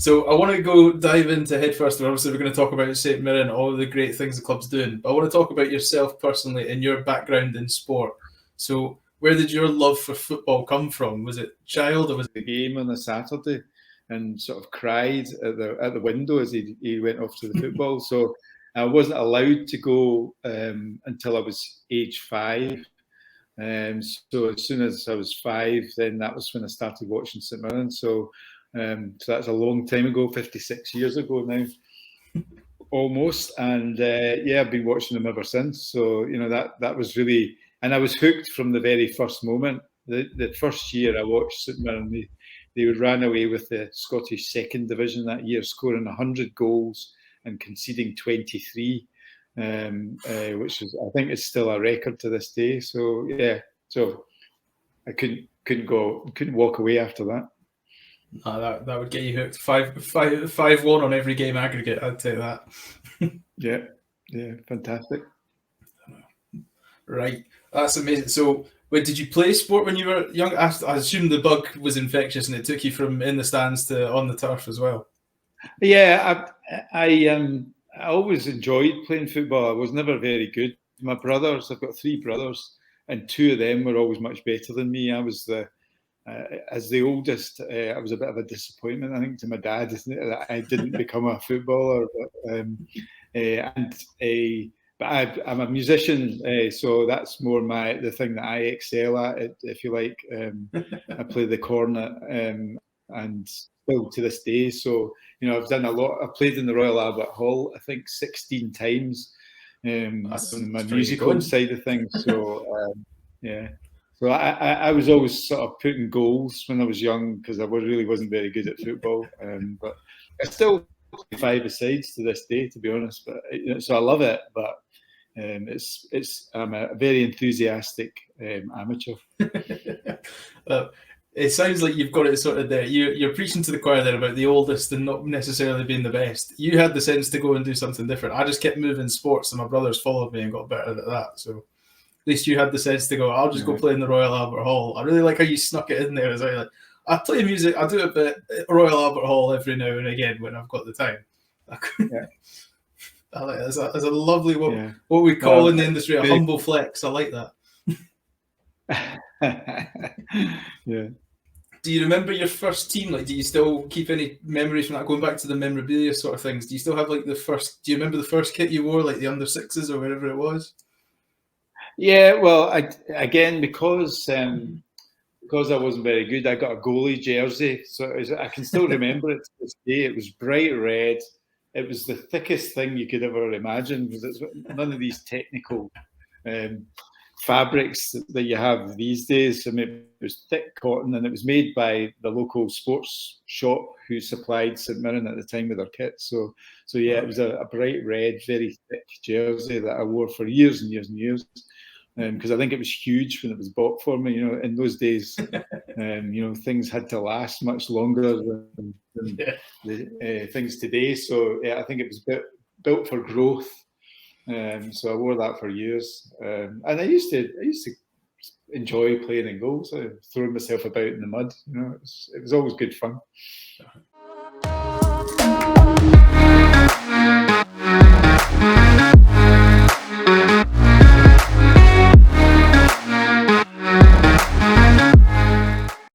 So I want to go dive into head first. Obviously, we're going to talk about St Mirren, all the great things the club's doing. But I want to talk about yourself personally and your background in sport. So where did your love for football come from? Was it child or was it the game on a Saturday and sort of cried at the window as he went off to the football. So I wasn't allowed to go until I was age 5. So as soon as I was 5, then that was when I started watching St Mirren. So that's a long time ago, 56 years ago now, almost. And yeah, I've been watching them ever since. So that was really, and I was hooked from the very first moment. The first year I watched St Mirren, they ran away with the Scottish Second Division that year, scoring 100 goals and conceding 23. Which is, I think, is still a record to this day. So yeah, so I couldn't walk away after that. No, that would get you hooked. 5-1 on every game aggregate. I'd take that. yeah, fantastic. Right, that's amazing. So, wait, did you play sport when you were young? I assume the bug was infectious and it took you from in the stands to on the turf as well. Yeah, I always enjoyed playing football. I was never very good. My brothers, I've got 3 brothers, and 2 of them were always much better than me. I was as the oldest, I was a bit of a disappointment, I think, to my dad, isn't it, that I didn't become a footballer. But I'm a musician, so that's more the thing that I excel at, if you like. I play the cornet, and still to this day. So I've done a lot. I've played in the Royal Albert Hall, I think, 16 times. On my musical side of things. So yeah. So I was always sort of putting goals when I was young because I really wasn't very good at football. But I still play 5-a-sides to this day, to be honest. But so I love it. But I'm a very enthusiastic amateur. It sounds like you've got it sort of there. You're preaching to the choir there about the oldest and not necessarily being the best. You had the sense to go and do something different. I just kept moving sports, and my brothers followed me and got better at that. So at least you had the sense to go, I'll just go play in the Royal Albert Hall. I really like how you snuck it in there as well. Like, I play music, I do a bit at Royal Albert Hall every now and again when I've got the time. Yeah. I like that. That's a lovely, what we call in the industry, a humble flex. I like that. Yeah. Do you remember your first team? Like, do you still keep any memories from that? Going back to the memorabilia sort of things, do you still have like do you remember the first kit you wore, like the under 6s or whatever it was? Yeah, well, again, because I wasn't very good, I got a goalie jersey. So I can still remember it to this day. It was bright red. It was the thickest thing you could ever imagine, because it's none of these technical fabrics that you have these days. I mean, it was thick cotton, and it was made by the local sports shop who supplied St Mirren at the time with their kits. So yeah, it was a bright red, very thick jersey that I wore for years and years and years. Because I think it was huge when it was bought for me. In those days, things had to last much longer than the things today. So yeah, I think it was built for growth. So I wore that for years, and I used to enjoy playing in goals, throwing myself about in the mud. It was always good fun.